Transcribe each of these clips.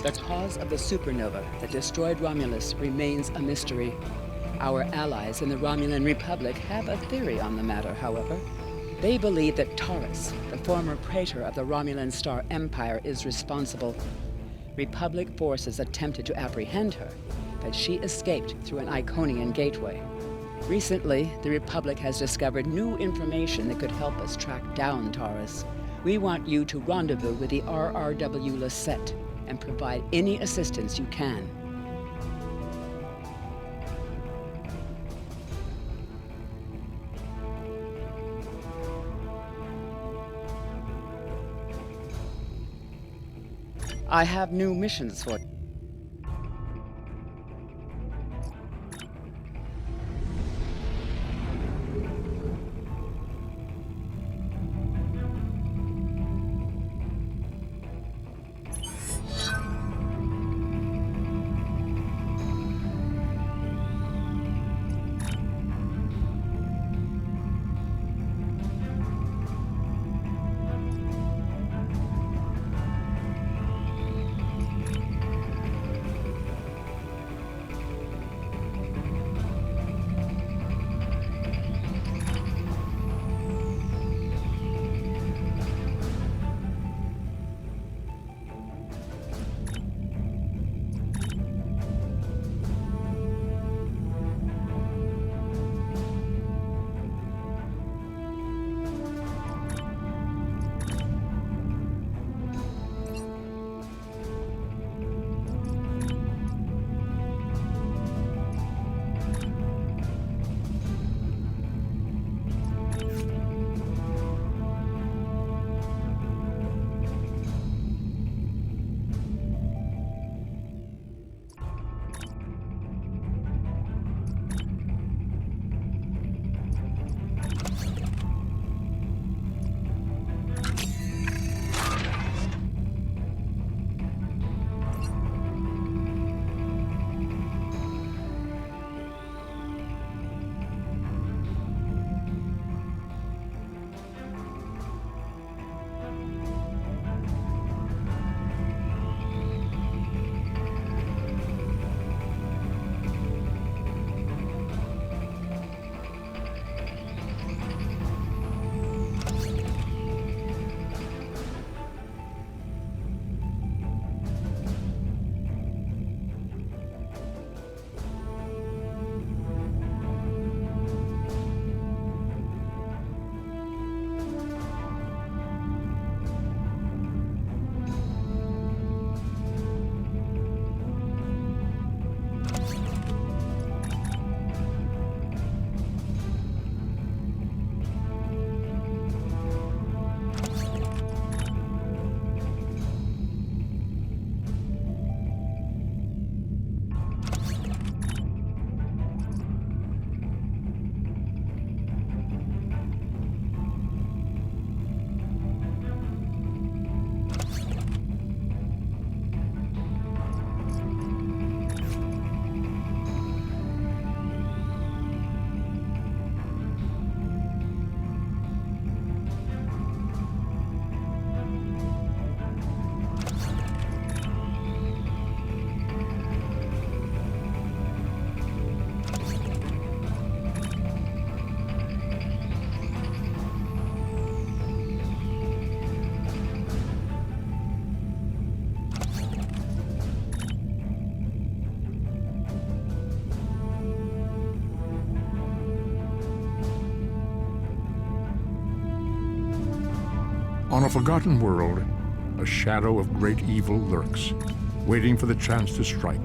The cause of the supernova that destroyed Romulus remains a mystery. Our allies in the Romulan Republic have a theory on the matter, however. They believe that Taurus, the former praetor of the Romulan Star Empire, is responsible. Republic forces attempted to apprehend her, but she escaped through an Iconian gateway. Recently, the Republic has discovered new information that could help us track down Taurus. We want you to rendezvous with the RRW Lisette and provide any assistance you can. I have new missions for you. On a forgotten world, a shadow of great evil lurks, waiting for the chance to strike.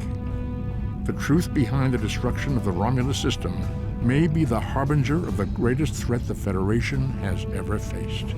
The truth behind the destruction of the Romulus system may be the harbinger of the greatest threat the Federation has ever faced.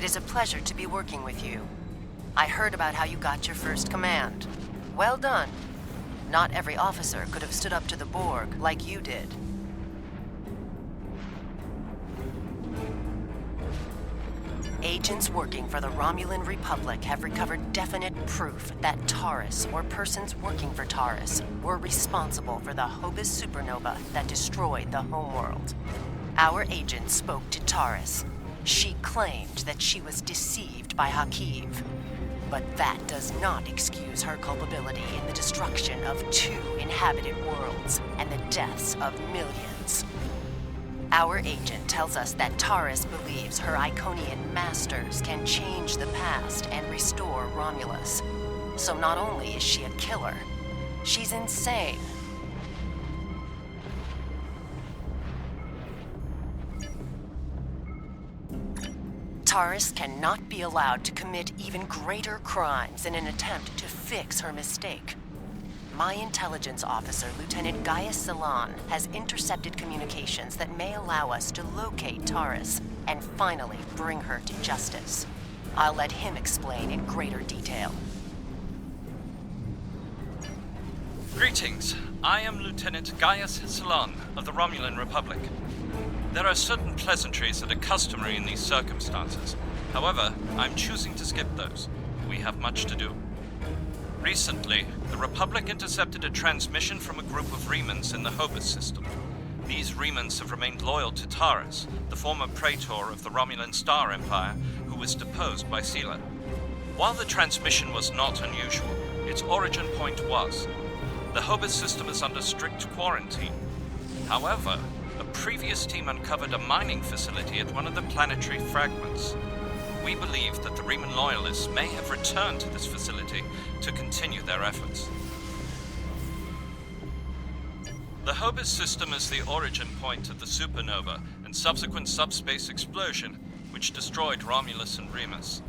It is a pleasure to be working with you. I heard about how you got your first command. Well done. Not every officer could have stood up to the Borg like you did. Agents working for the Romulan Republic have recovered definite proof that Taurus, or persons working for Taurus, were responsible for the Hobus supernova that destroyed the homeworld. Our agent spoke to Taurus. She claimed that she was deceived by Hakiv. But that does not excuse her culpability in the destruction of 2 inhabited worlds and the deaths of millions. Our agent tells us that Taurus believes her Iconian masters can change the past and restore Romulus. So not only is she a killer, she's insane. Taurus cannot be allowed to commit even greater crimes in an attempt to fix her mistake. My intelligence officer, Lieutenant Gaius Salan, has intercepted communications that may allow us to locate Taurus and finally bring her to justice. I'll let him explain in greater detail. Greetings. I am Lieutenant Gaius Salan of the Romulan Republic. There are certain pleasantries that are customary in these circumstances. However, I'm choosing to skip those. We have much to do. Recently, the Republic intercepted a transmission from a group of Remans in the Hobus system. These Remans have remained loyal to Taurus, the former praetor of the Romulan Star Empire, who was deposed by Sela. While the transmission was not unusual, its origin point was. The Hobus system is under strict quarantine. However, a previous team uncovered a mining facility at one of the planetary fragments. We believe that the Reman loyalists may have returned to this facility to continue their efforts. The Hobus system is the origin point of the supernova and subsequent subspace explosion, which destroyed Romulus and Remus.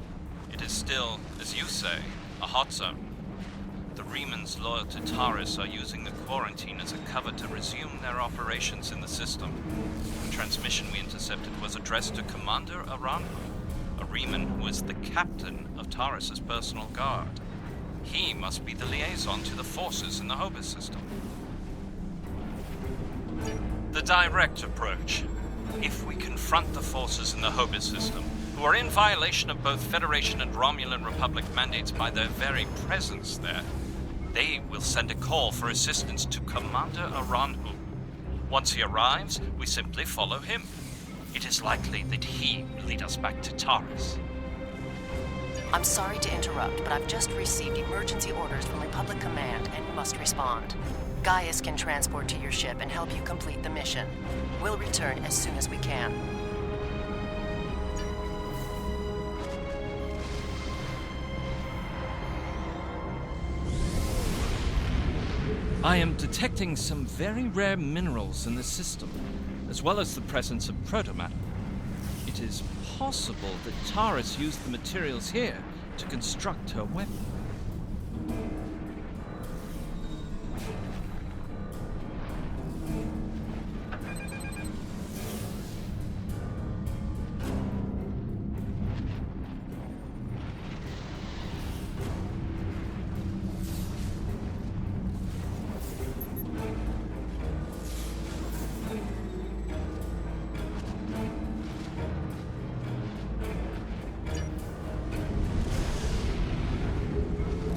It is still, as you say, a hot zone. The Remans loyal to Taurus are using the quarantine as a cover to resume their operations in the system. The transmission we intercepted was addressed to Commander Aranhu, a Reman who is the captain of Taurus's personal guard. He must be the liaison to the forces in the Hobus system. The direct approach. If we confront the forces in the Hobus system, who are in violation of both Federation and Romulan Republic mandates by their very presence there, they will send a call for assistance to Commander Aranhu. Once he arrives, we simply follow him. It is likely that he will lead us back to Taurus. I'm sorry to interrupt, but I've just received emergency orders from Republic Command and must respond. Gaius can transport to your ship and help you complete the mission. We'll return as soon as we can. I am detecting some very rare minerals in the system, as well as the presence of protomatter. It is possible that Taurus used the materials here to construct her weapon.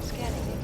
Scanning the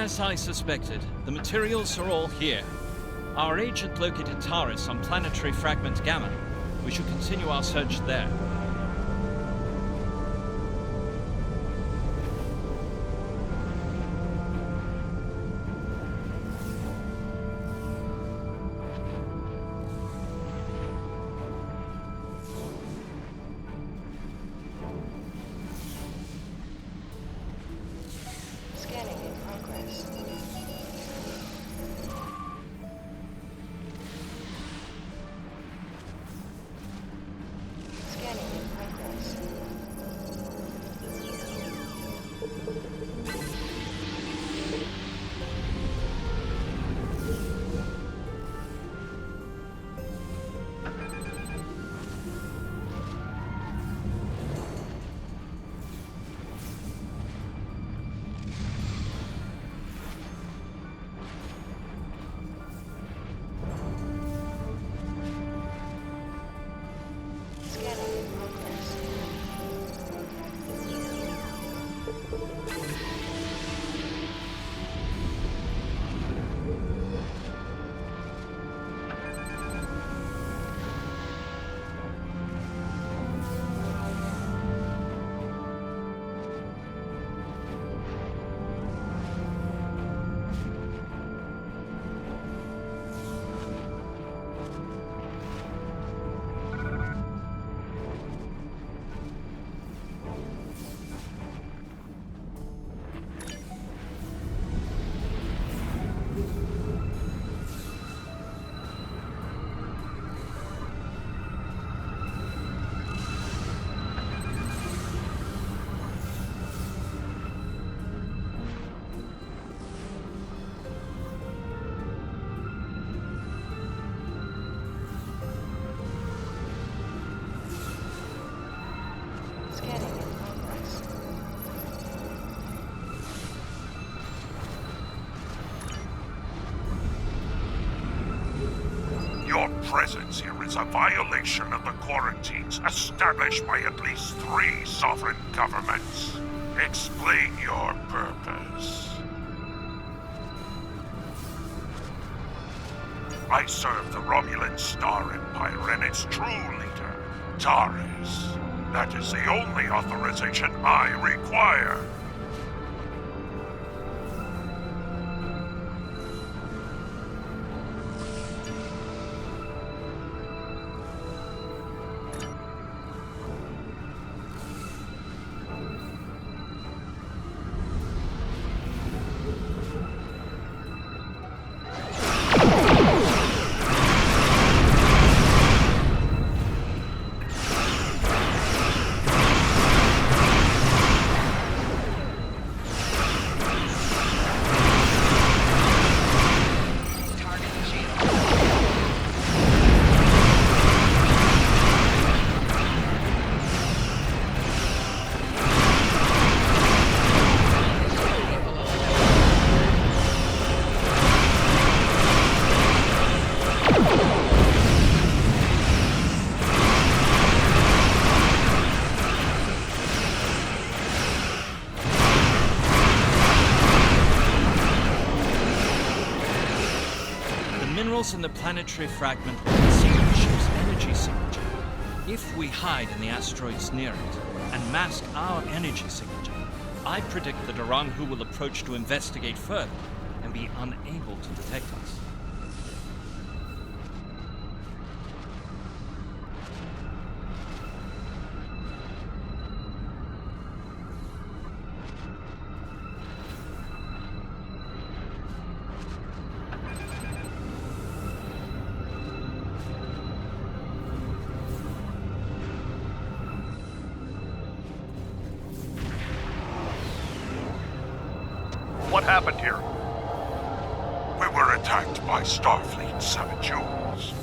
As I suspected, the materials are all here. Our agent located Taurus on planetary fragment Gamma. We should continue our search there. Scanning in progress. Scanning in progress. Scanning in progress. Scanning in progress. Your presence here is a violation of the quarantines established by at least 3 sovereign governments. Explain your purpose. I serve the Romulan Star Empire and its true leader, Taurus. That is the only authorization I require. In the planetary fragment will conceal the ship's energy signature. If we hide in the asteroids near it and mask our energy signature, I predict that Aranhu will approach to investigate further and be unable to detect us. What happened here? We were attacked by Starfleet 7 Jewels.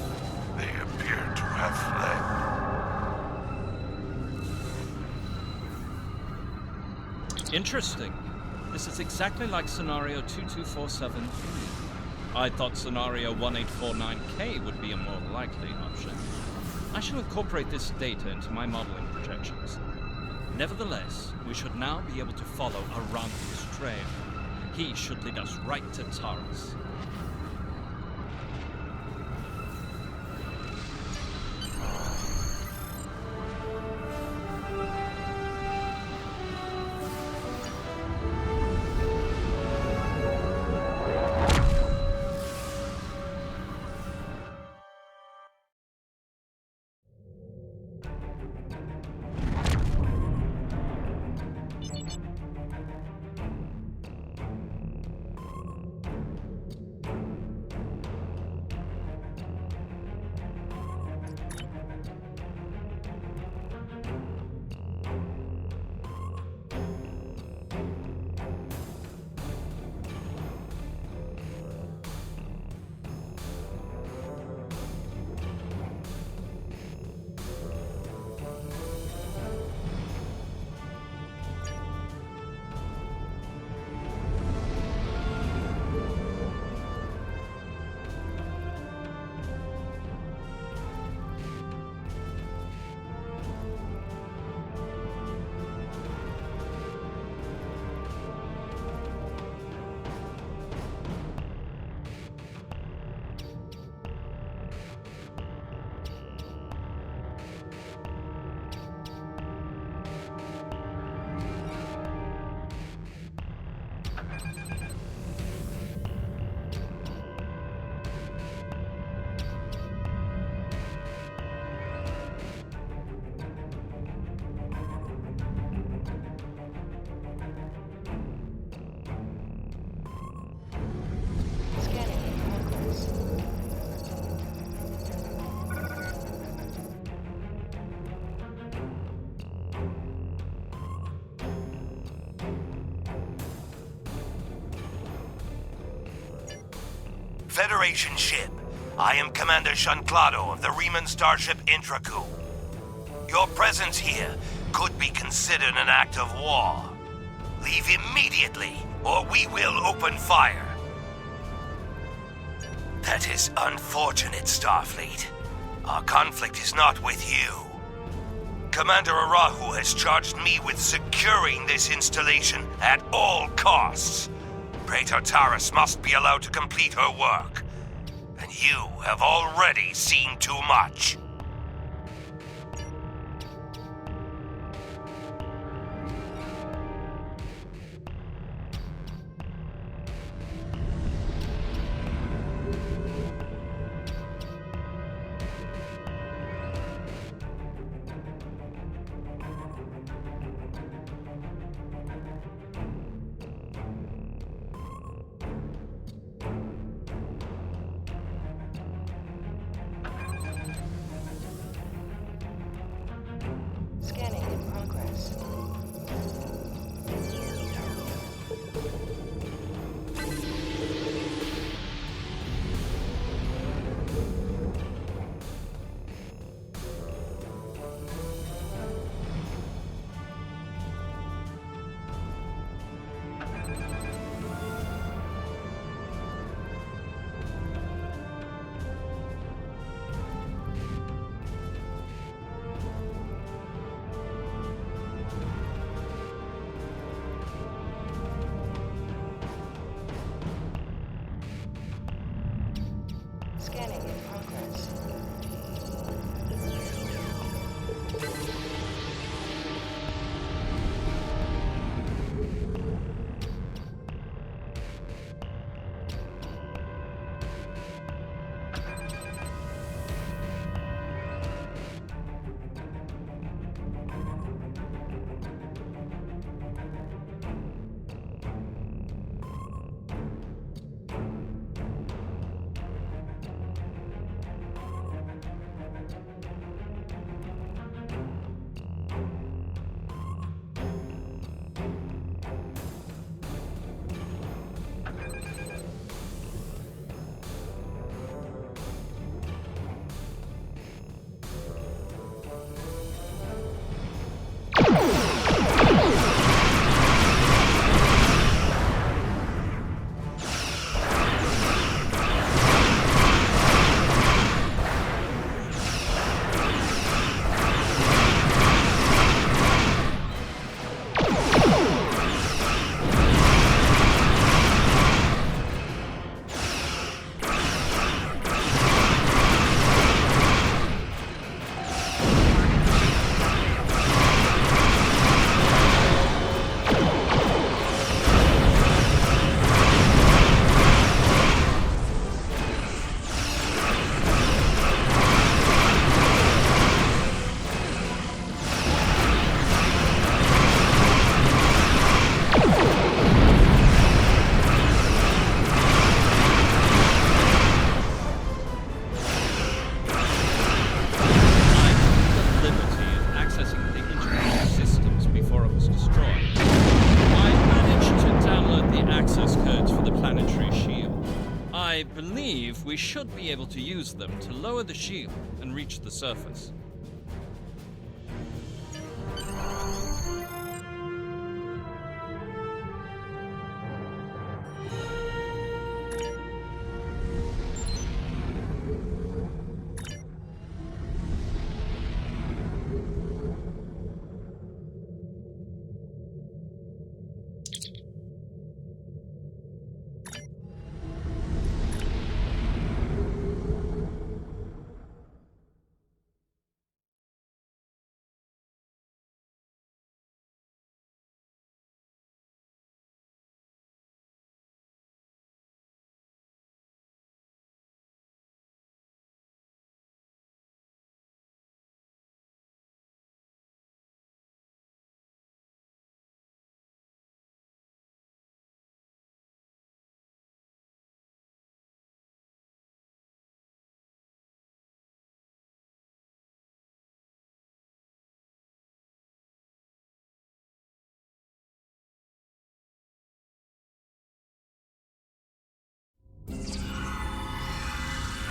They appear to have fled. Interesting. This is exactly like scenario 2247. I thought scenario 1849K would be a more likely option. I shall incorporate this data into my modeling projections. Nevertheless, we should now be able to follow Aranhu's trail. He should lead us right to Taurus. Federation ship. I am Commander Shanclado of the Riemann starship Intrigue. Your presence here could be considered an act of war. Leave immediately, or we will open fire. That is unfortunate, Starfleet. Our conflict is not with you. Commander Arahu has charged me with securing this installation at all costs. Praetor Taurus must be allowed to complete her work. And you have already seen too much. should be able to use them to lower the shield and reach the surface.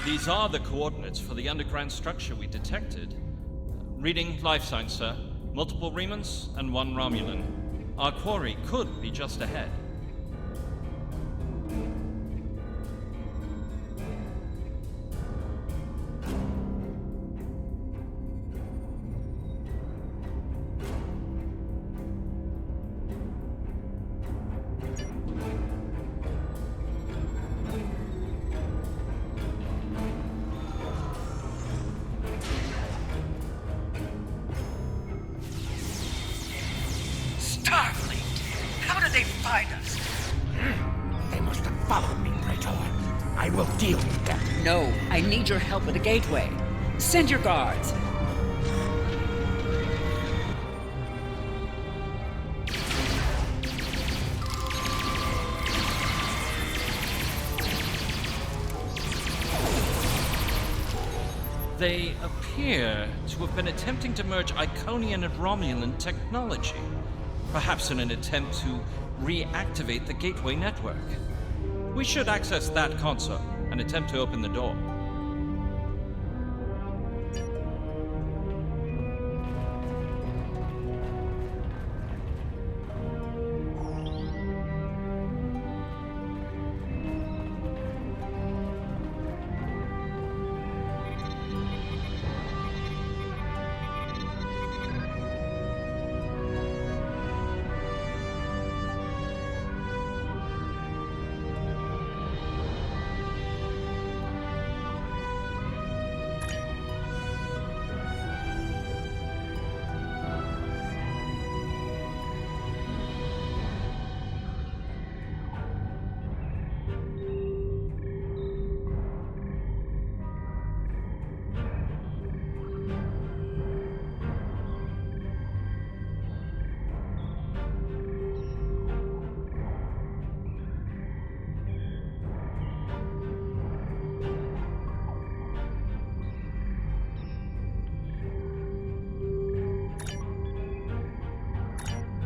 These are the coordinates for the underground structure we detected. Reading life signs, sir. Multiple Remans and 1 Romulan. Our quarry could be just ahead. They must have followed me, Praetor. I will deal with them. No, I need your help with the gateway. Send your guards. They appear to have been attempting to merge Iconian and Romulan technology, perhaps in an attempt to reactivate the gateway network. We should access that console and attempt to open the door.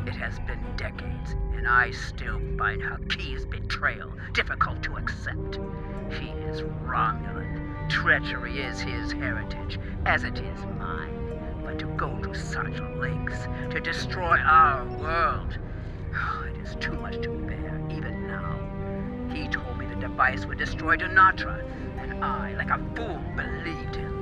It has been decades, and I still find Haki's betrayal difficult to accept. He is Romulan. Treachery is his heritage, as it is mine. But to go to such lengths, to destroy our world, it is too much to bear, even now. He told me the device would destroy Donatra, and I, like a fool, believed him.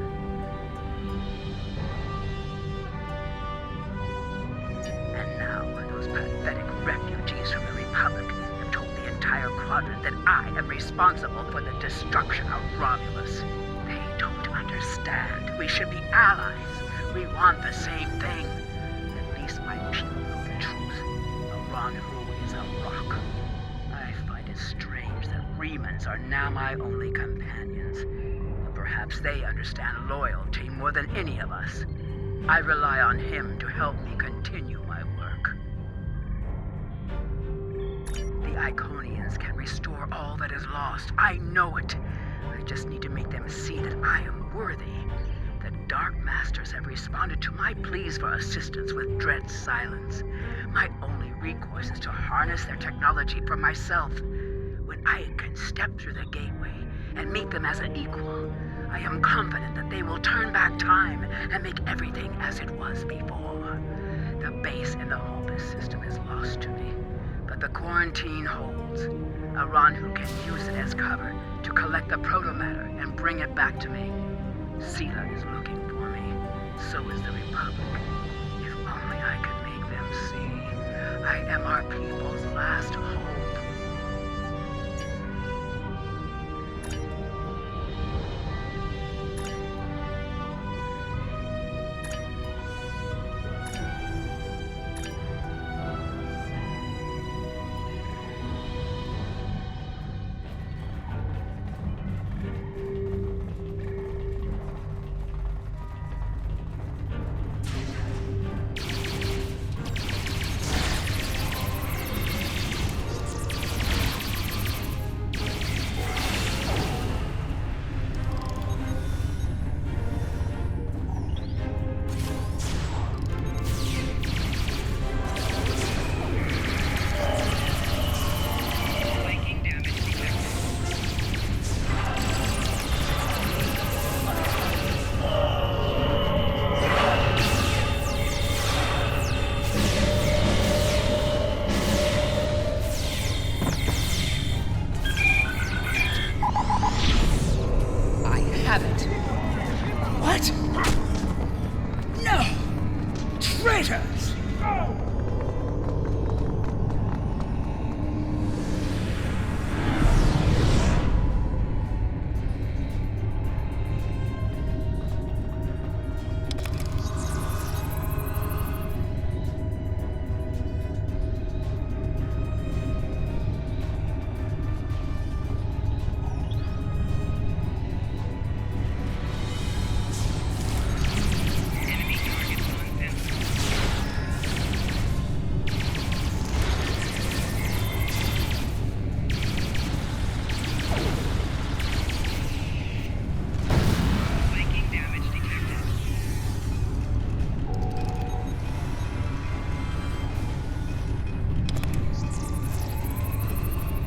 And now, those pathetic refugees from the Republic have told the entire quadrant that I am responsible for the destruction of Romulus. They don't understand. We should be allies. We want the same thing. At least my people know the truth. A Romulan is a rock. I find it strange that Remans are now my only companions. But perhaps they understand loyalty more than any of us. I rely on him to help me continue my work. The Iconians can restore all that is lost. I know it. I just need to make them see that I am worthy. The Dark Masters have responded to my pleas for assistance with dread silence. My only recourse is to harness their technology for myself. When I can step through the gateway, and meet them as an equal. I am confident that they will turn back time and make everything as it was before. The base in the Hobus system is lost to me, but the quarantine holds. A Ranhu can use it as cover to collect the protomatter and bring it back to me. Sela is looking for me. So is the Republic. If only I could make them see. I am our people's last hope.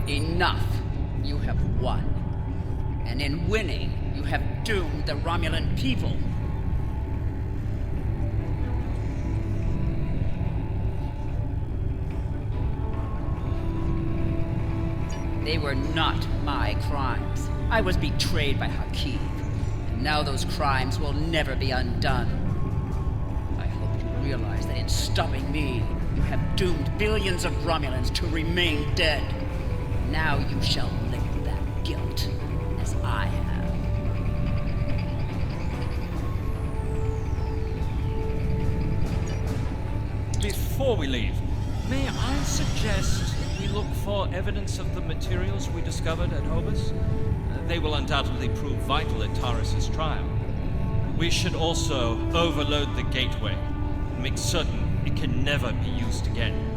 Enough. You have won. And in winning, you have doomed the Romulan people. They were not my crimes. I was betrayed by Hakeem. And now those crimes will never be undone. I hope you realize that in stopping me, you have doomed billions of Romulans to remain dead. Now you shall lick that guilt, as I have. Before we leave, may I suggest we look for evidence of the materials we discovered at Hobus? They will undoubtedly prove vital at Taurus's trial. We should also overload the gateway and make certain it can never be used again.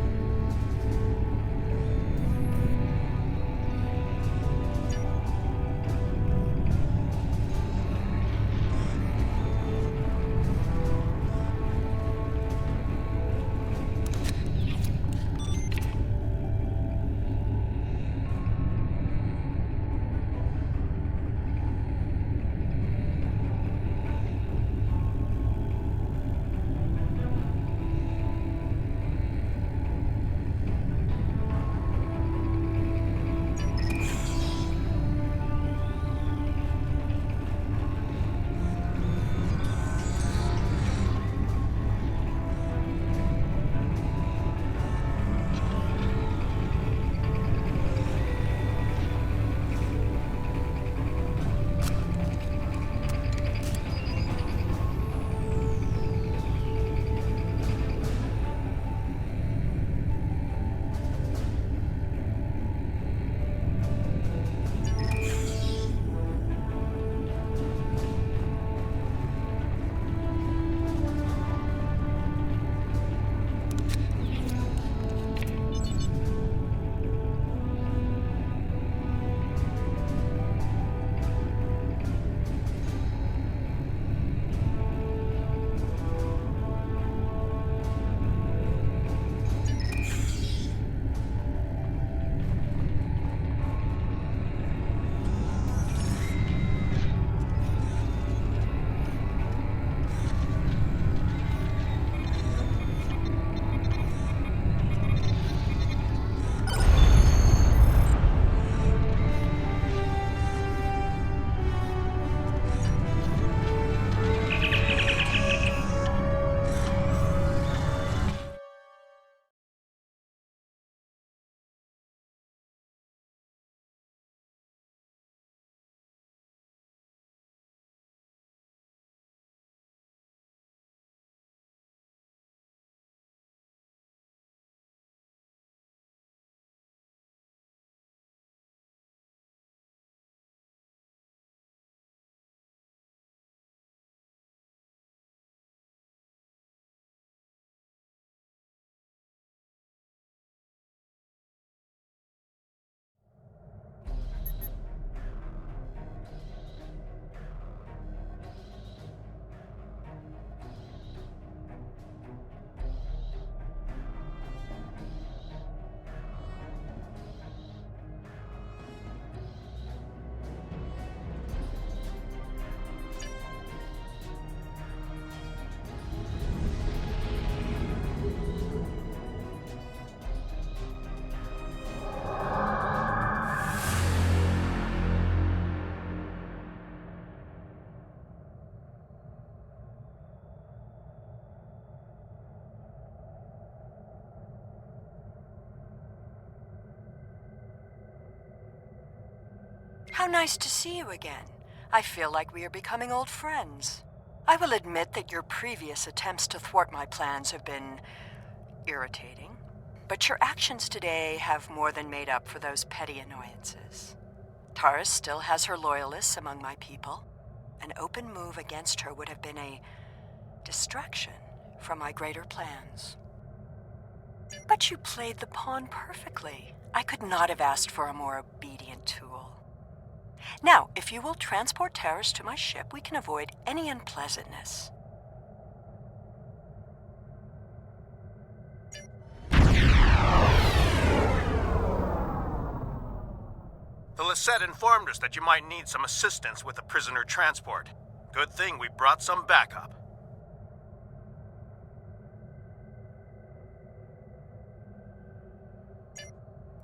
How nice to see you again. I feel like we are becoming old friends. I will admit that your previous attempts to thwart my plans have been irritating, but your actions today have more than made up for those petty annoyances. Taurus still has her loyalists among my people. An open move against her would have been a distraction from my greater plans. But you played the pawn perfectly. I could not have asked for a more obedient tool. Now, if you will transport Taurus to my ship, we can avoid any unpleasantness. The Lisette informed us that you might need some assistance with the prisoner transport. Good thing we brought some backup.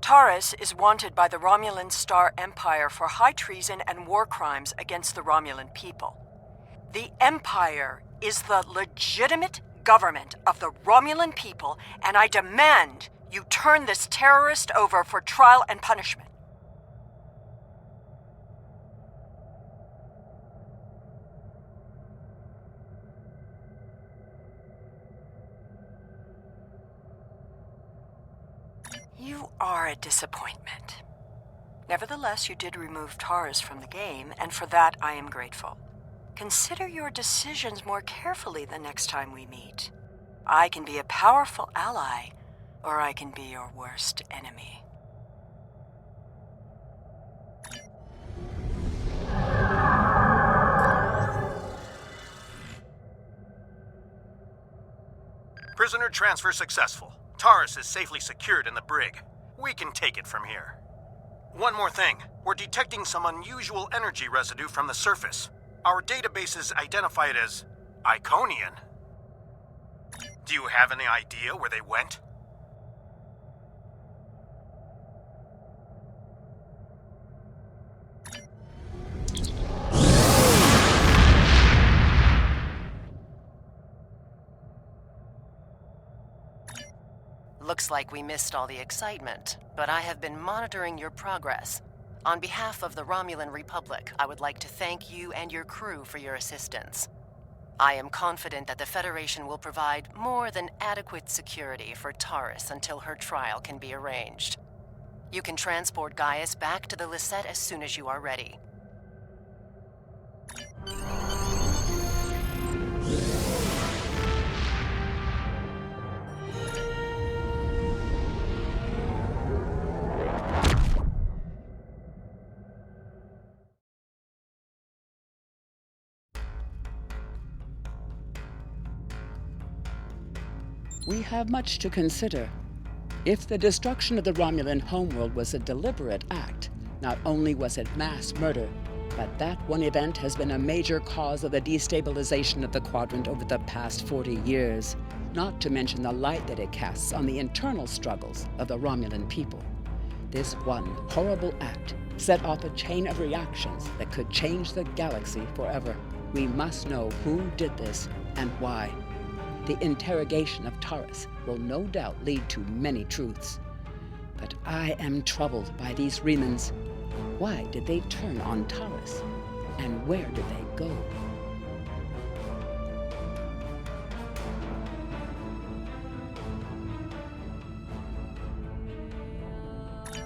Taurus is wanted by the Romulan Star Empire for high treason and war crimes against the Romulan people. The Empire is the legitimate government of the Romulan people, and I demand you turn this terrorist over for trial and punishment. You are a disappointment. Nevertheless, you did remove Taurus from the game, and for that I am grateful. Consider your decisions more carefully the next time we meet. I can be a powerful ally, or I can be your worst enemy. Prisoner transfer successful. Taurus is safely secured in the brig. We can take it from here. One more thing. We're detecting some unusual energy residue from the surface. Our databases identify it as Iconian. Do you have any idea where they went? Looks like we missed all the excitement, but I have been monitoring your progress. On behalf of the Romulan Republic, I would like to thank you and your crew for your assistance. I am confident that the Federation will provide more than adequate security for Taurus until her trial can be arranged. You can transport Gaius back to the Lisette as soon as you are ready. We have much to consider. If the destruction of the Romulan homeworld was a deliberate act, not only was it mass murder, but that one event has been a major cause of the destabilization of the quadrant over the past 40 years, not to mention the light that it casts on the internal struggles of the Romulan people. This one horrible act set off a chain of reactions that could change the galaxy forever. We must know who did this and why. The interrogation of Taurus will no doubt lead to many truths. But I am troubled by these Remans. Why did they turn on Taurus? And where did they go?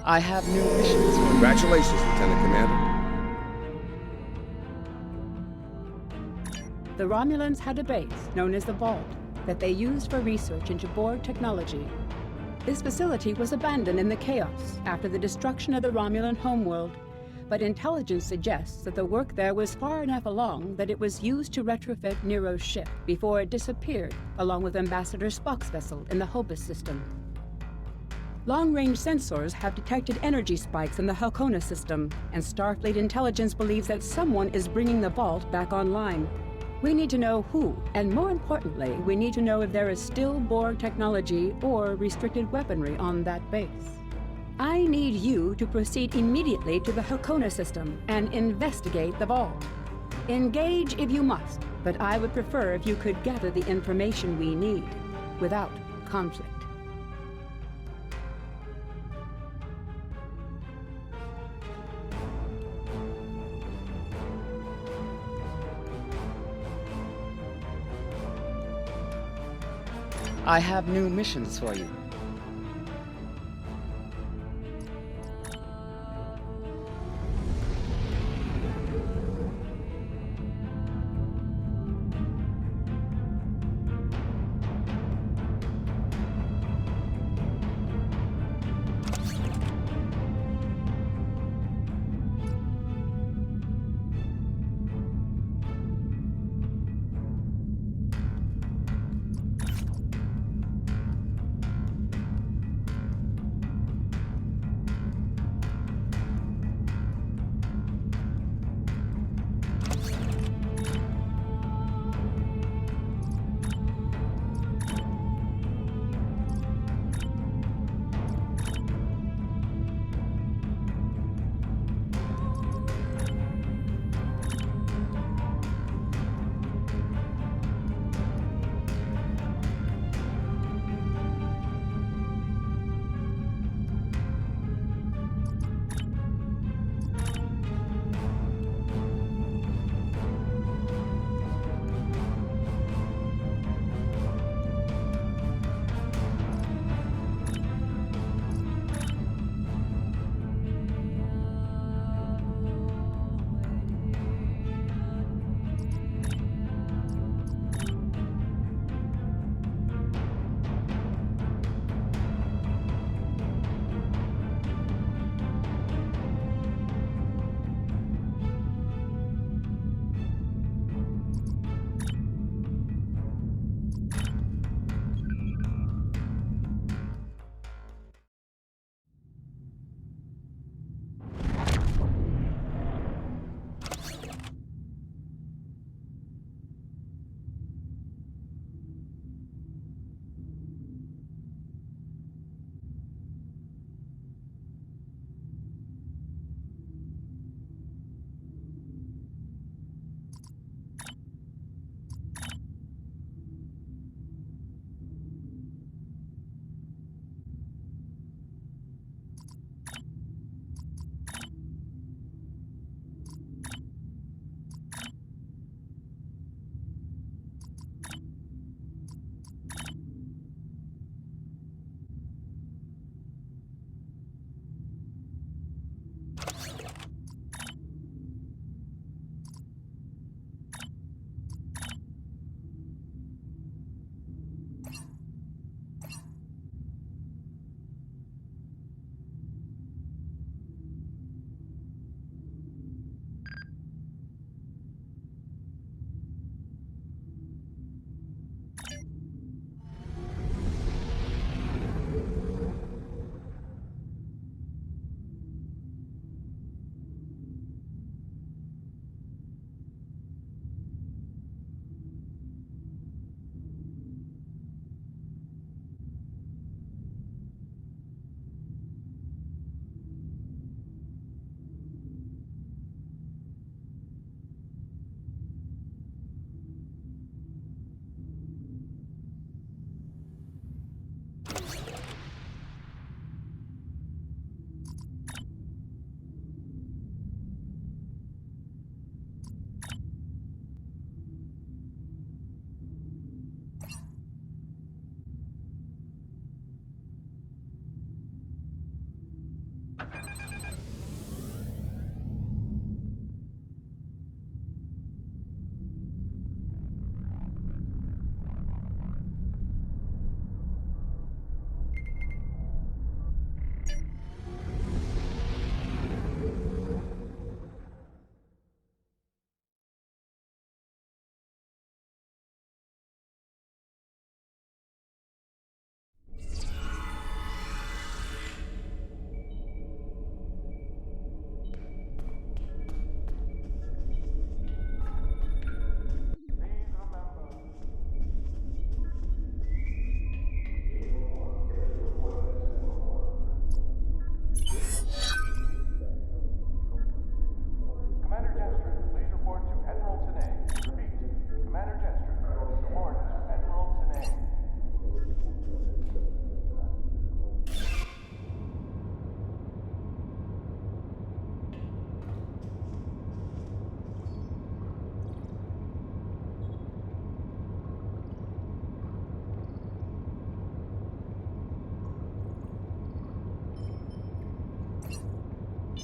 I have new missions. Congratulations, Lieutenant Commander. The Romulans had a base known as the Vault that they used for research into Borg technology. This facility was abandoned in the chaos after the destruction of the Romulan homeworld, but intelligence suggests that the work there was far enough along that it was used to retrofit Nero's ship before it disappeared, along with Ambassador Spock's vessel in the Hobus system. Long-range sensors have detected energy spikes in the Halcona system, and Starfleet intelligence believes that someone is bringing the Vault back online. We need to know who, and more importantly, we need to know if there is still Borg technology or restricted weaponry on that base. I need you to proceed immediately to the Halcona system and investigate the Vault. Engage if you must, but I would prefer if you could gather the information we need without conflict. I have new missions for you.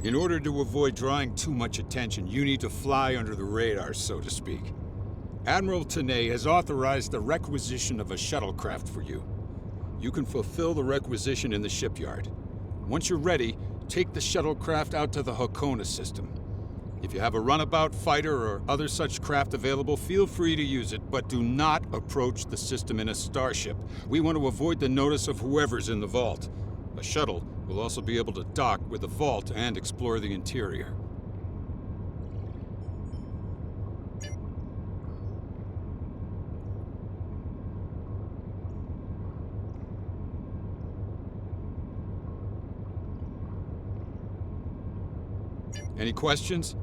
In order to avoid drawing too much attention, you need to fly under the radar, so to speak. Admiral Tenay has authorized the requisition of a shuttlecraft for you. You can fulfill the requisition in the shipyard. Once you're ready, take the shuttlecraft out to the Hakona system. If you have a runabout, fighter, or other such craft available, feel free to use it, but do not approach the system in a starship. We want to avoid the notice of whoever's in the vault. A shuttle will also be able to dock with the vault and explore the interior. Any questions?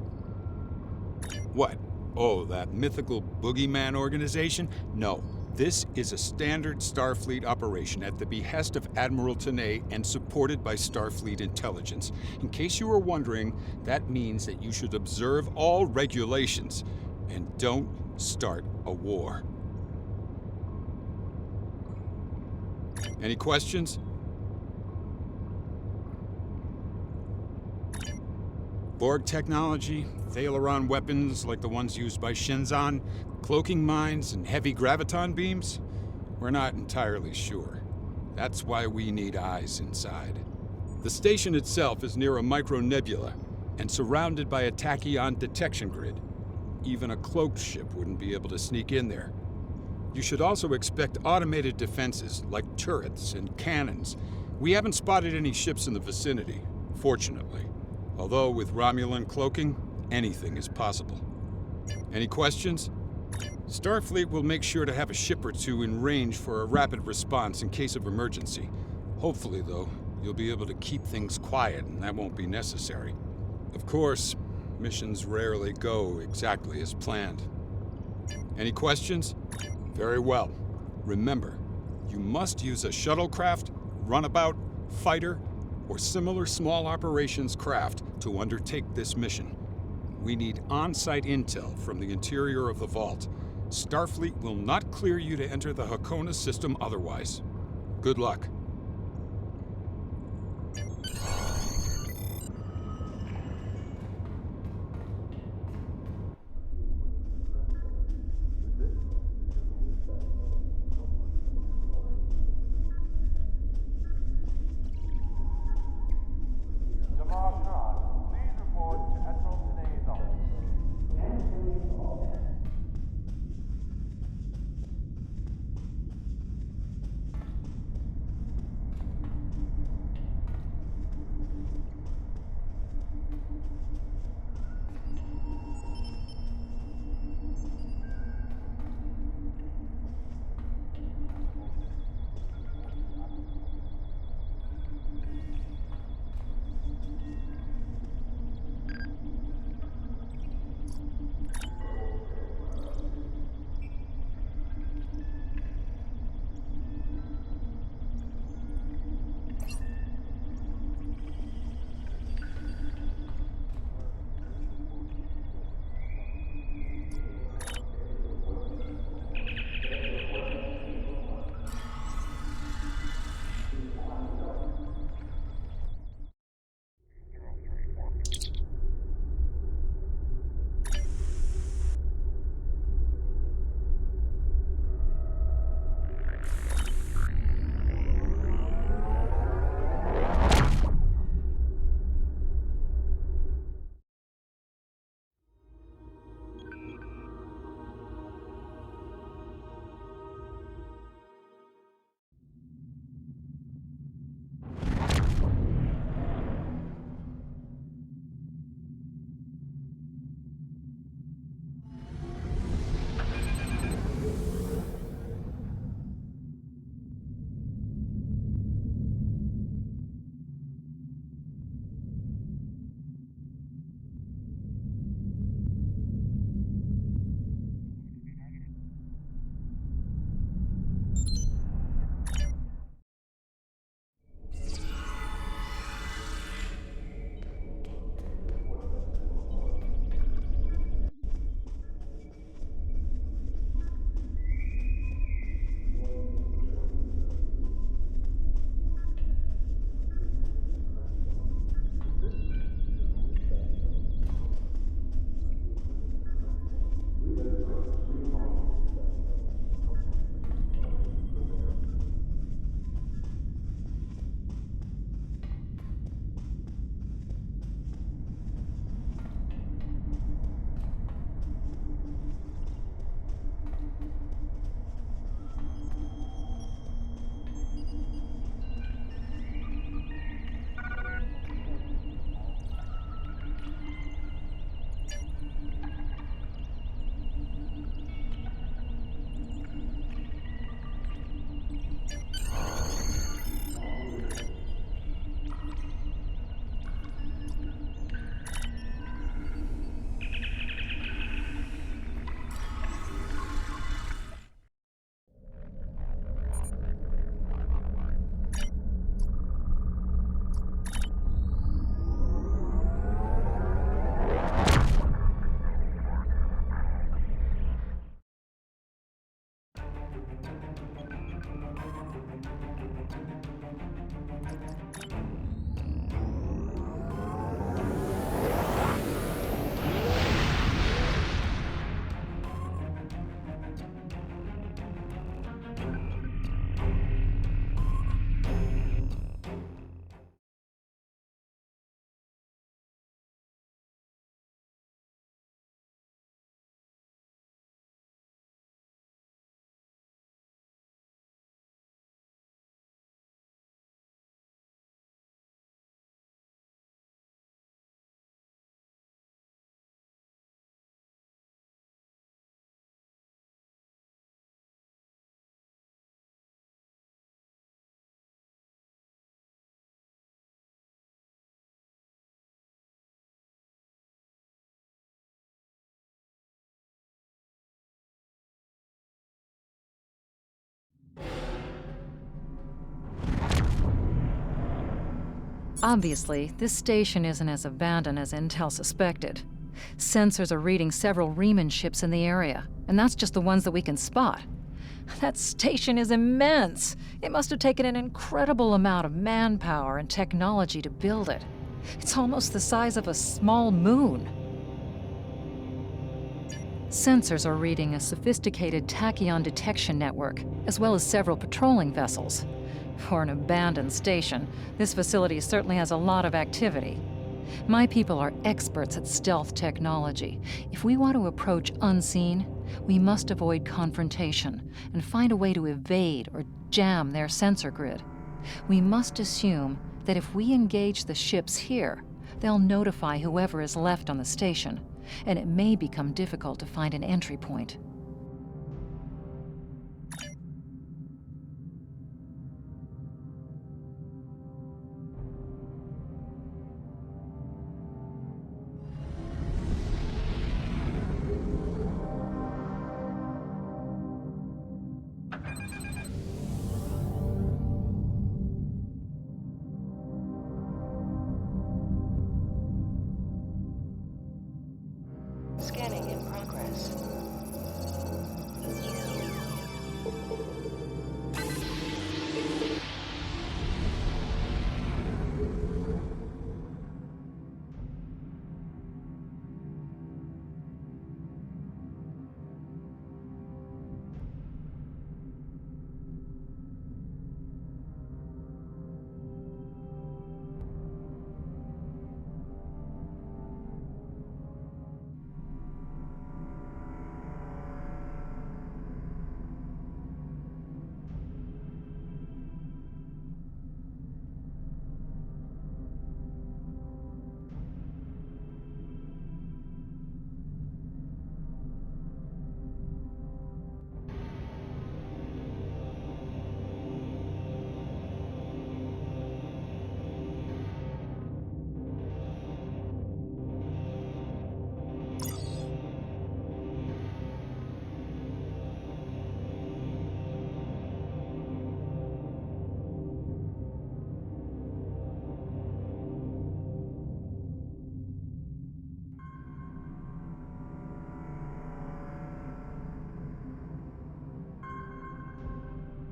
What? Oh, that mythical boogeyman organization? No. This is a standard Starfleet operation at the behest of Admiral Tenay and supported by Starfleet intelligence. In case you were wondering, that means that you should observe all regulations and don't start a war. Any questions? Borg technology, Thalaron weapons like the ones used by Shenzan, cloaking mines, and heavy graviton beams? We're not entirely sure. That's why we need eyes inside. The station itself is near a micronebula and surrounded by a tachyon detection grid. Even a cloaked ship wouldn't be able to sneak in there. You should also expect automated defenses like turrets and cannons. We haven't spotted any ships in the vicinity, fortunately. Although with Romulan cloaking, anything is possible. Any questions? Starfleet will make sure to have a ship or two in range for a rapid response in case of emergency. Hopefully, though, you'll be able to keep things quiet and that won't be necessary. Of course, missions rarely go exactly as planned. Any questions? Very well. Remember, you must use a shuttlecraft, runabout, fighter, or similar small operations craft to undertake this mission. We need on-site intel from the interior of the vault. Starfleet will not clear you to enter the Hakona system otherwise. Good luck. Obviously, this station isn't as abandoned as Intel suspected. Sensors are reading several Riemann ships in the area, and that's just the ones that we can spot. That station is immense. It must have taken an incredible amount of manpower and technology to build it. It's almost the size of a small moon. Sensors are reading a sophisticated tachyon detection network, as well as several patrolling vessels. For an abandoned station, this facility certainly has a lot of activity. My people are experts at stealth technology. If we want to approach unseen, we must avoid confrontation and find a way to evade or jam their sensor grid. We must assume that if we engage the ships here, they'll notify whoever is left on the station, and it may become difficult to find an entry point. Scanning in progress.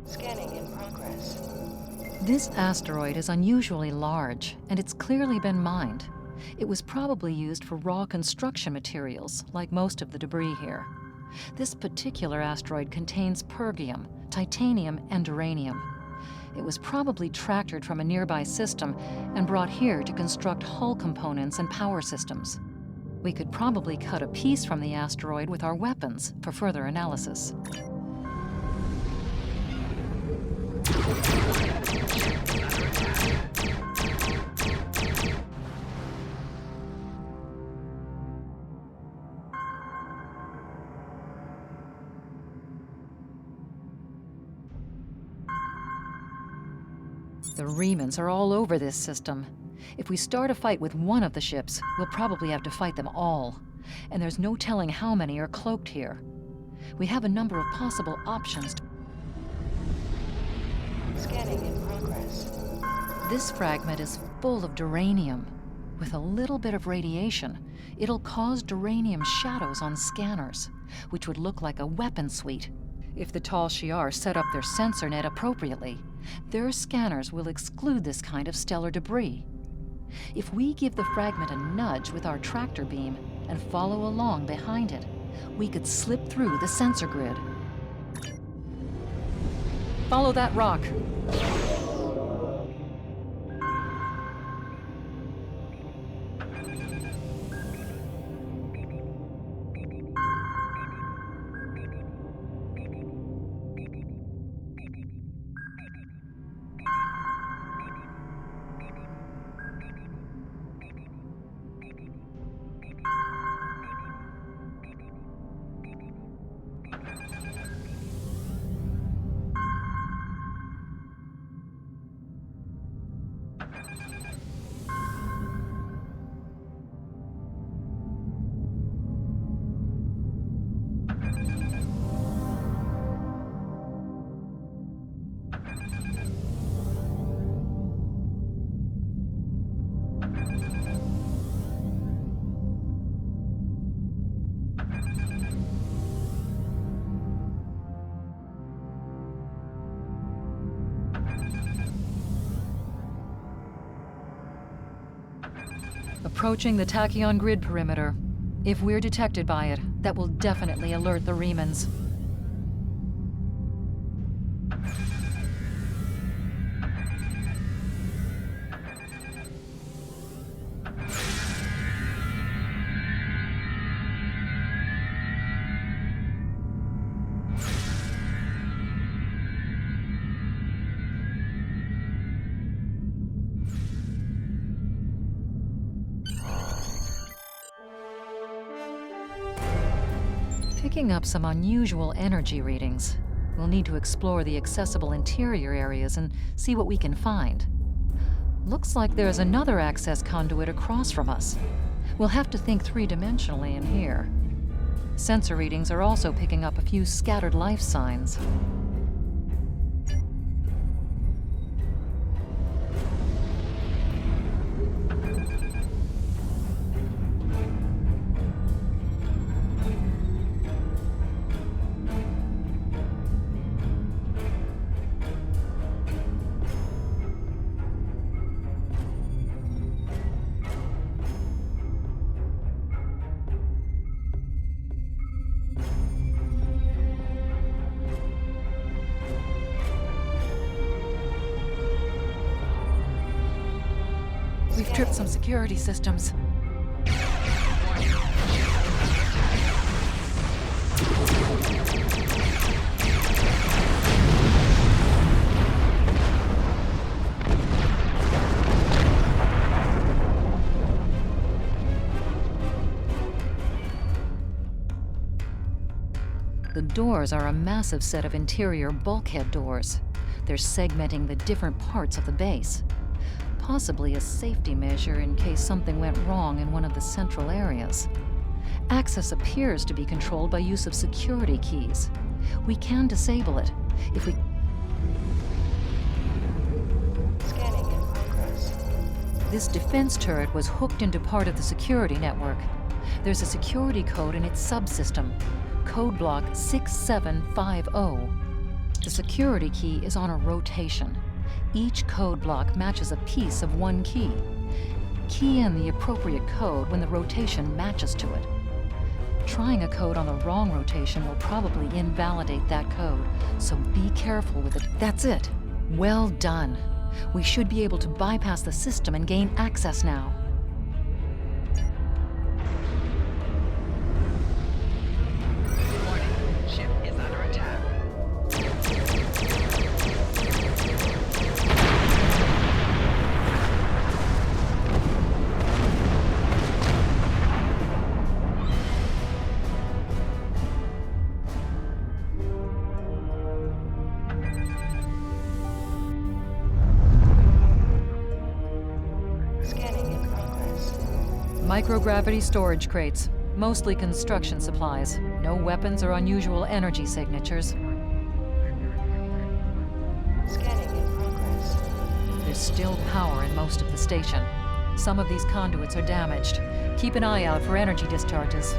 Scanning in progress. This asteroid is unusually large, and it's clearly been mined. It was probably used for raw construction materials, like most of the debris here. This particular asteroid contains pergium, titanium, and uranium. It was probably tractored from a nearby system and brought here to construct hull components and power systems. We could probably cut a piece from the asteroid with our weapons for further analysis. The Riemanns are all over this system. If we start a fight with one of the ships, we'll probably have to fight them all. And there's no telling how many are cloaked here. We have a number of possible options. Scanning in progress. This fragment is full of duranium. With a little bit of radiation, it'll cause duranium shadows on scanners, which would look like a weapon suite. If the Tal Shiar set up their sensor net appropriately, their scanners will exclude this kind of stellar debris. If we give the fragment a nudge with our tractor beam and follow along behind it, we could slip through the sensor grid. Follow that rock. Approaching the tachyon grid perimeter. If we're detected by it, that will definitely alert the Remans. Picking up some unusual energy readings. We'll need to explore the accessible interior areas and see what we can find. Looks like there's another access conduit across from us. We'll have to think three-dimensionally in here. Sensor readings are also picking up a few scattered life signs. We've tripped some security systems. The doors are a massive set of interior bulkhead doors. They're segmenting the different parts of the base. Possibly a safety measure in case something went wrong in one of the central areas. Access appears to be controlled by use of security keys. We can disable it if we... Scanning in progress. This defense turret was hooked into part of the security network. There's a security code in its subsystem, code block 6750. The security key is on a rotation. Each code block matches a piece of one key. Key in the appropriate code when the rotation matches to it. Trying a code on the wrong rotation will probably invalidate that code, so be careful with it. That's it. Well done. We should be able to bypass the system and gain access now. Warning, ship is under attack. Microgravity storage crates, mostly construction supplies. No weapons or unusual energy signatures. Scanning in progress. There's still power in most of the station. Some of these conduits are damaged. Keep an eye out for energy discharges.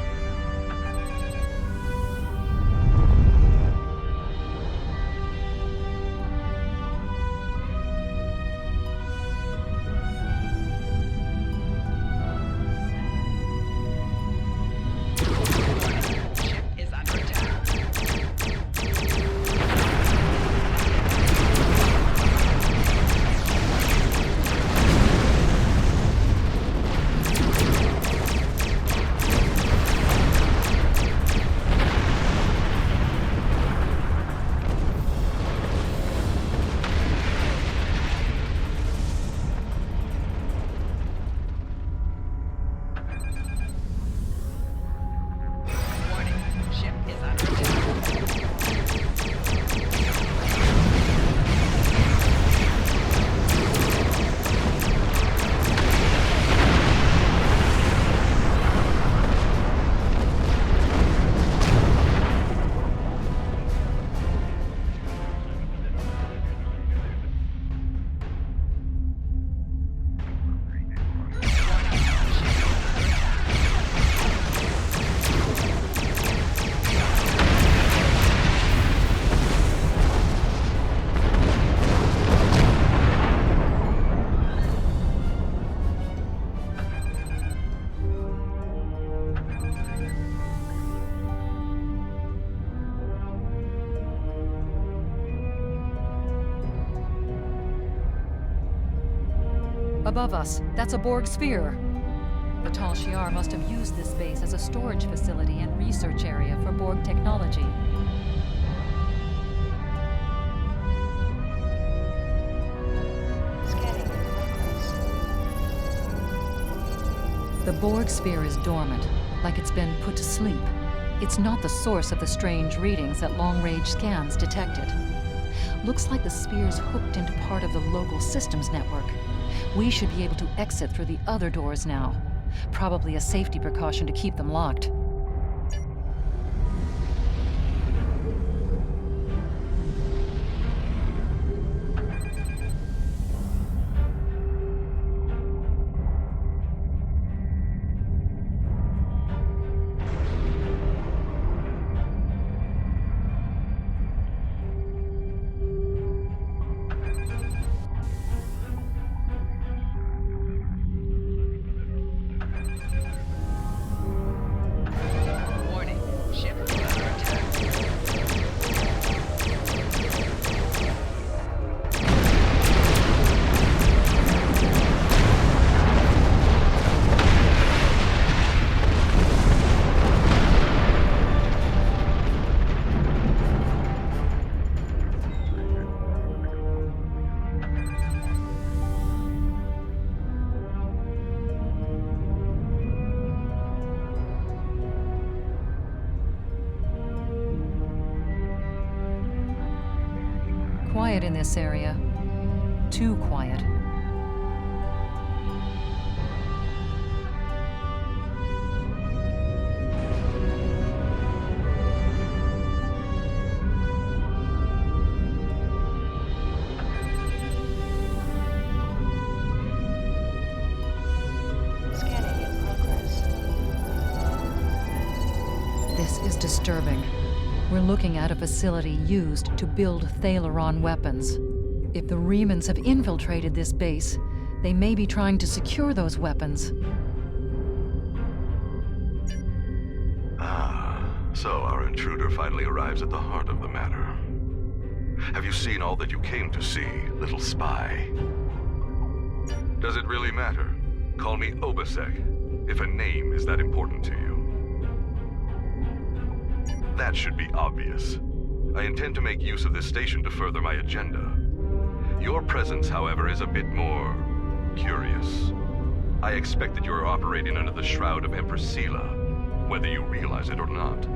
Above us, that's a Borg sphere. The Tal Shiar must have used this base as a storage facility and research area for Borg technology. The Borg sphere is dormant, like it's been put to sleep. It's not the source of the strange readings that long-range scans detected. Looks like the sphere's hooked into part of the local systems network. We should be able to exit through the other doors now. Probably a safety precaution to keep them locked. Quiet in this area. Too quiet. Scanning in progress. This is disturbing. We're looking at a facility used to build Thalaron weapons. If the Remans have infiltrated this base, they may be trying to secure those weapons. So our intruder finally arrives at the heart of the matter. Have you seen all that you came to see, little spy? Does it really matter? Call me Obasek, if a name is that important to you. That should be obvious. I intend to make use of this station to further my agenda. Your presence, however, is a bit more curious. I expect that you are operating under the shroud of Empress Sela, whether you realize it or not.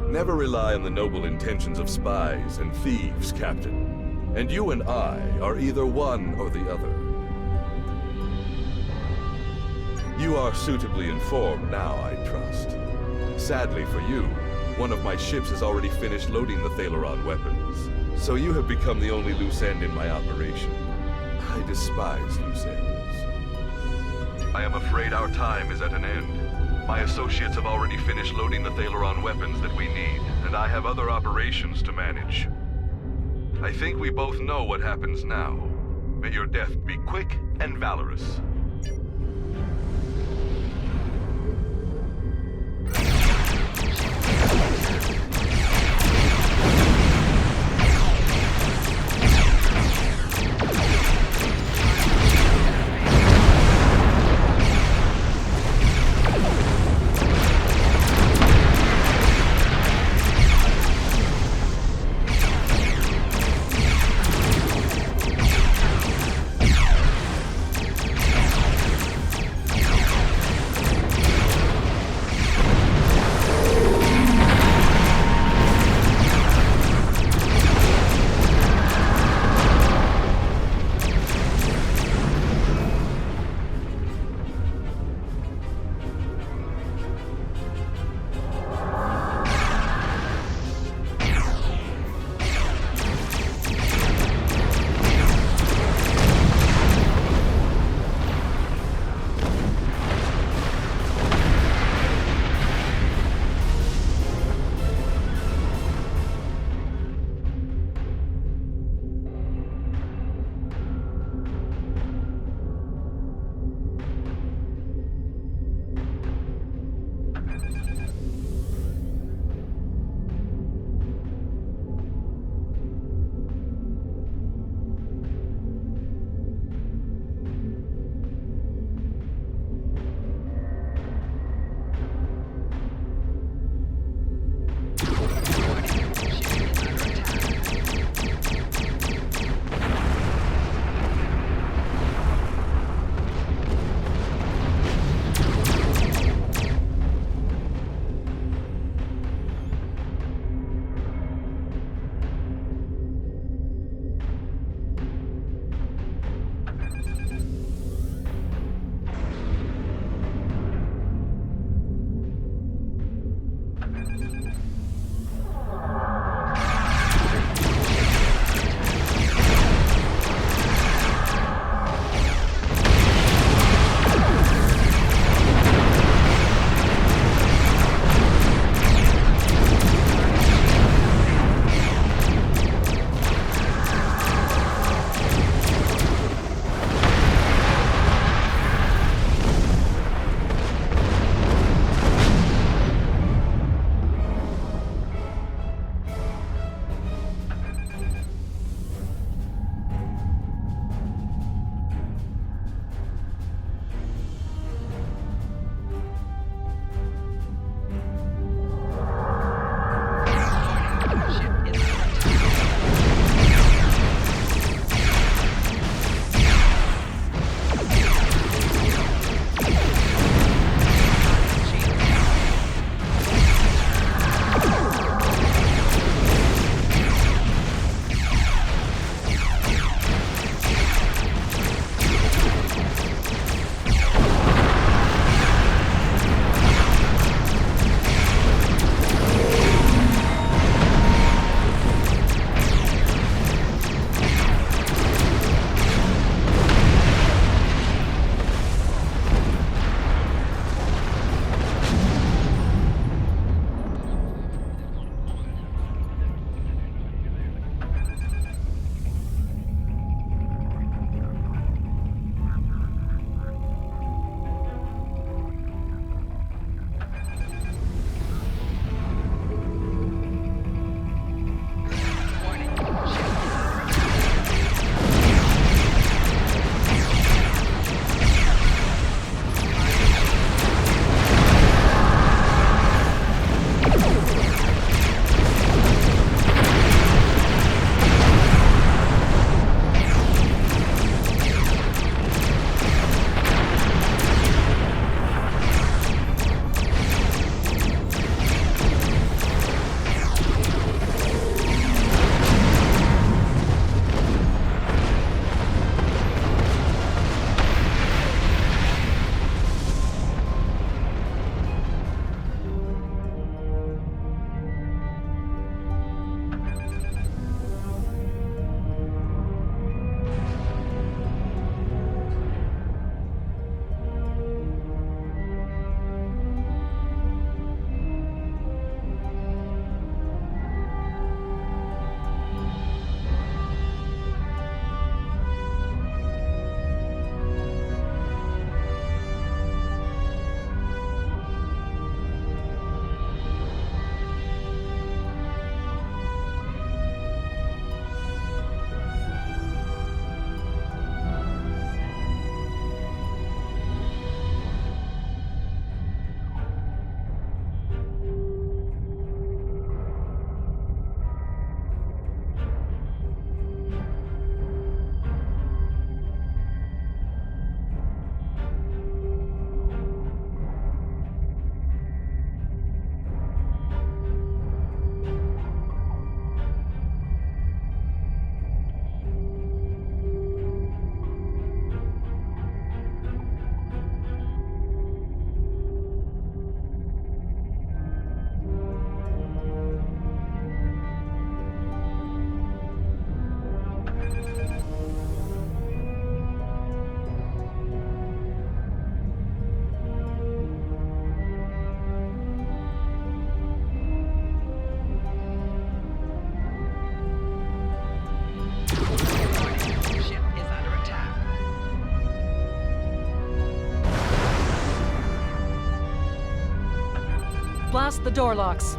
Never rely on the noble intentions of spies and thieves, Captain. And you and I are either one or the other. You are suitably informed now, I trust. Sadly for you, one of my ships has already finished loading the Thalaron weapons, so you have become the only loose end in my operation. I despise loose ends. I am afraid our time is at an end. My associates have already finished loading the Thalaron weapons that we need, and I have other operations to manage. I think we both know what happens now. May your death be quick and valorous. the door locks.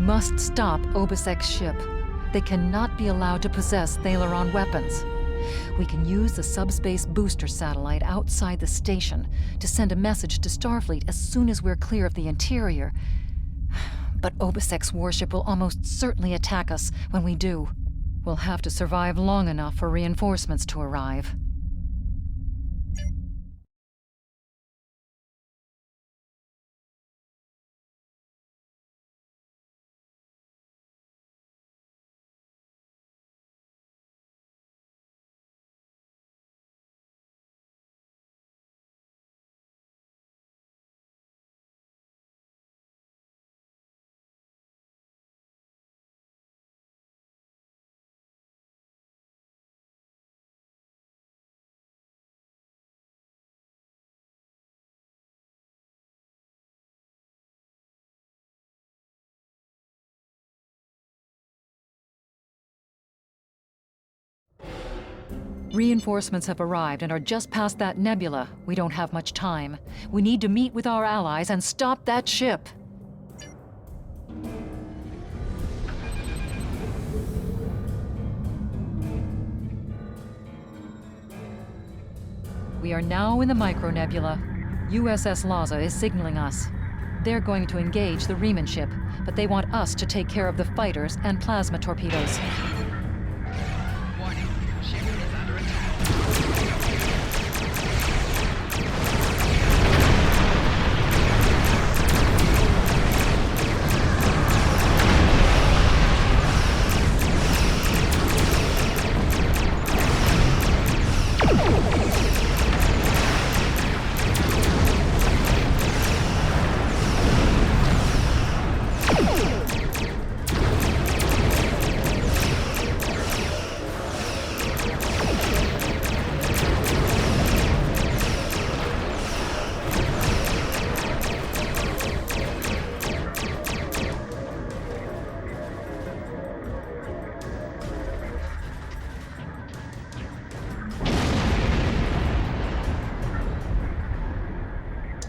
Must stop Obisek's ship. They cannot be allowed to possess Thalaron weapons. We can use the subspace booster satellite outside the station to send a message to Starfleet as soon as we're clear of the interior. But Obisek's warship will almost certainly attack us when we do. We'll have to survive long enough for reinforcements to arrive. Reinforcements have arrived and are just past that nebula. We don't have much time. We need to meet with our allies and stop that ship. We are now in the Micronebula. USS Laza is signaling us. They're going to engage the Riemann ship, but they want us to take care of the fighters and plasma torpedoes. Warning. Ship is under attack.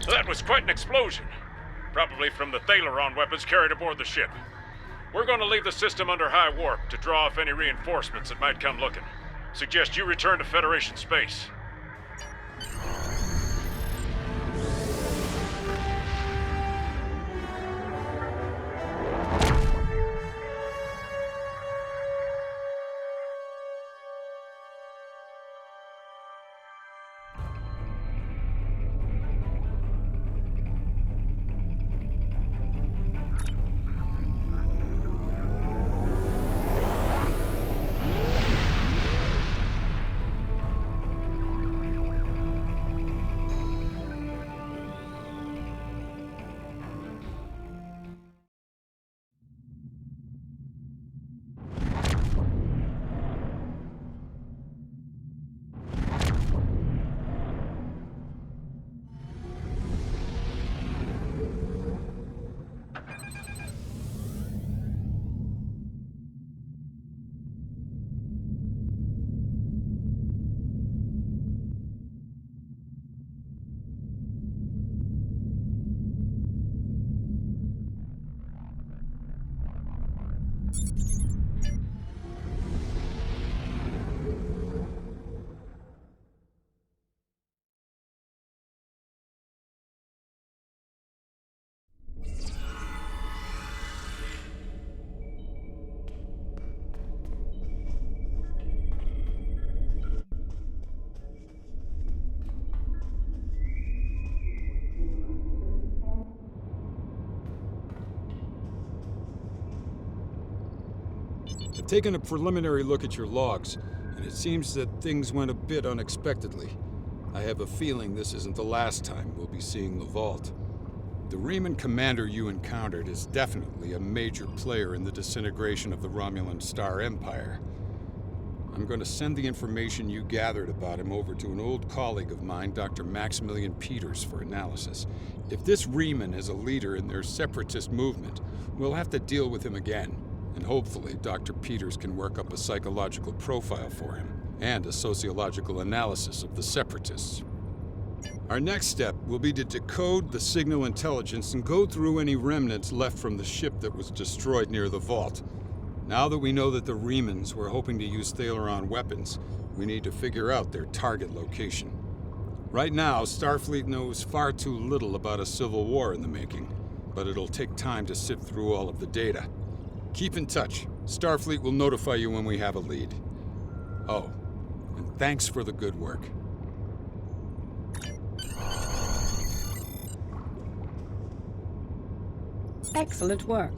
That was quite an explosion. Probably from the Thaleron weapons carried aboard the ship. We're going to leave the system under high warp to draw off any reinforcements that might come looking. Suggest you return to Federation space. I've taken a preliminary look at your logs, and it seems that things went a bit unexpectedly. I have a feeling this isn't the last time we'll be seeing the Vault. The Riemann commander you encountered is definitely a major player in the disintegration of the Romulan Star Empire. I'm going to send the information you gathered about him over to an old colleague of mine, Dr. Maximilian Peters, for analysis. If this Riemann is a leader in their separatist movement, we'll have to deal with him again. And hopefully, Dr. Peters can work up a psychological profile for him, and a sociological analysis of the separatists. Our next step will be to decode the signal intelligence and go through any remnants left from the ship that was destroyed near the Vault. Now that we know that the Riemanns were hoping to use Thaleron weapons, we need to figure out their target location. Right now, Starfleet knows far too little about a civil war in the making, but it'll take time to sift through all of the data. Keep in touch. Starfleet will notify you when we have a lead. Oh, and thanks for the good work. Excellent work.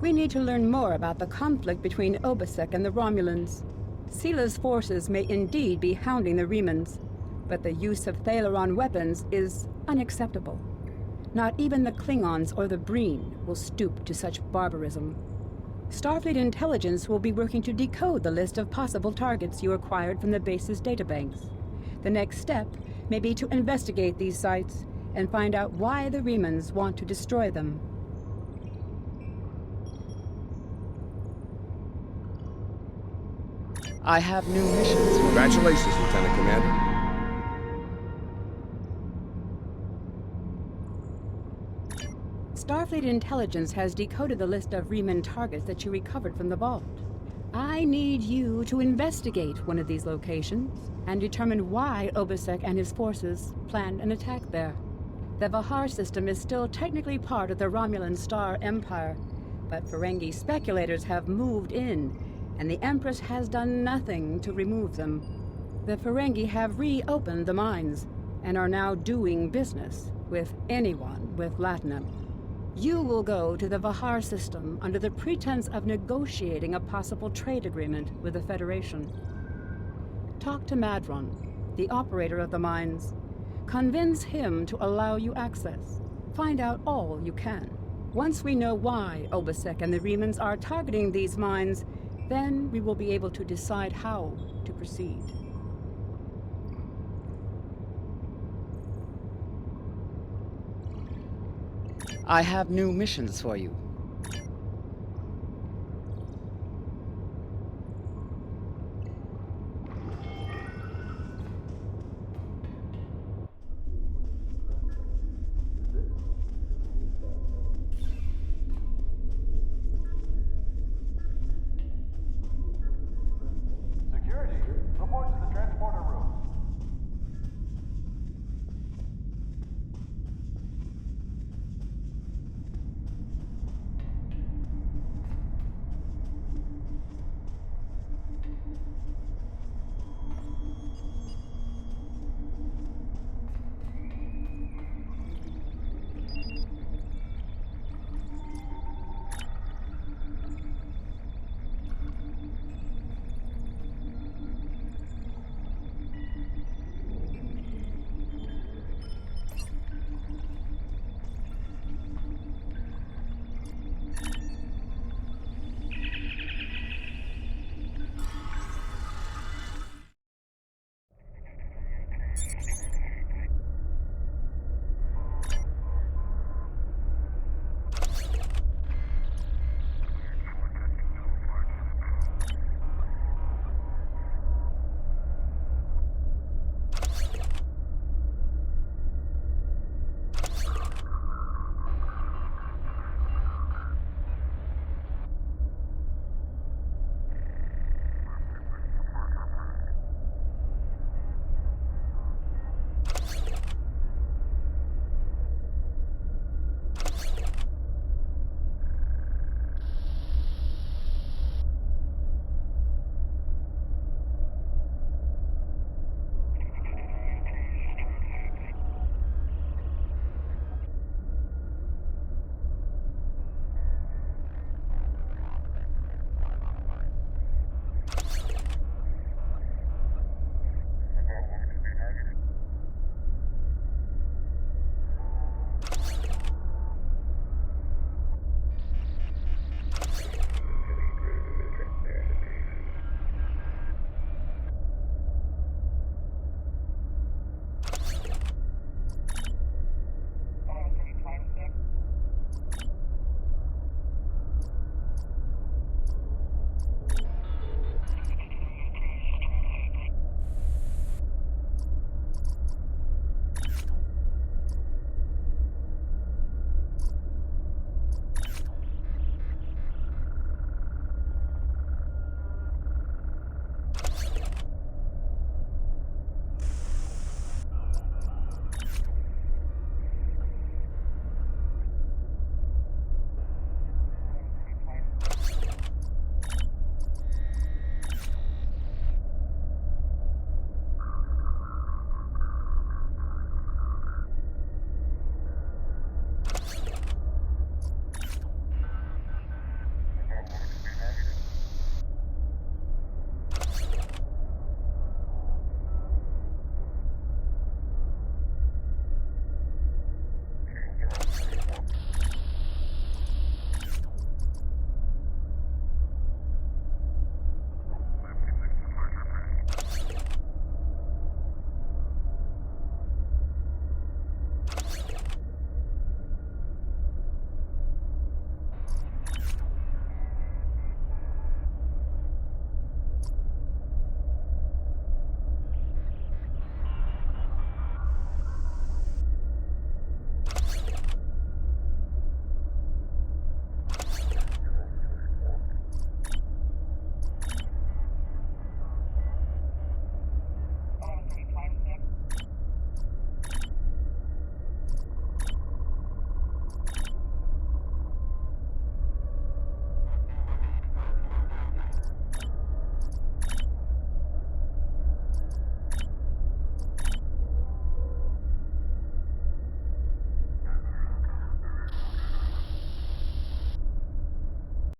We need to learn more about the conflict between Obasek and the Romulans. Sila's forces may indeed be hounding the Riemanns, but the use of Thaleron weapons is unacceptable. Not even the Klingons or the Breen will stoop to such barbarism. Starfleet intelligence will be working to decode the list of possible targets you acquired from the base's databanks. The next step may be to investigate these sites and find out why the Riemanns want to destroy them. I have new missions. Congratulations, Lieutenant Commander. Starfleet intelligence has decoded the list of Riemann targets that you recovered from the Vault. I need you to investigate one of these locations and determine why Obisek and his forces planned an attack there. The Vahar system is still technically part of the Romulan Star Empire, but Ferengi speculators have moved in, and the Empress has done nothing to remove them. The Ferengi have reopened the mines and are now doing business with anyone with Latinum. You will go to the Vahar system under the pretense of negotiating a possible trade agreement with the Federation. Talk to Madron, the operator of the mines. Convince him to allow you access. Find out all you can. Once we know why Obisek and the Remans are targeting these mines, then we will be able to decide how to proceed. I have new missions for you.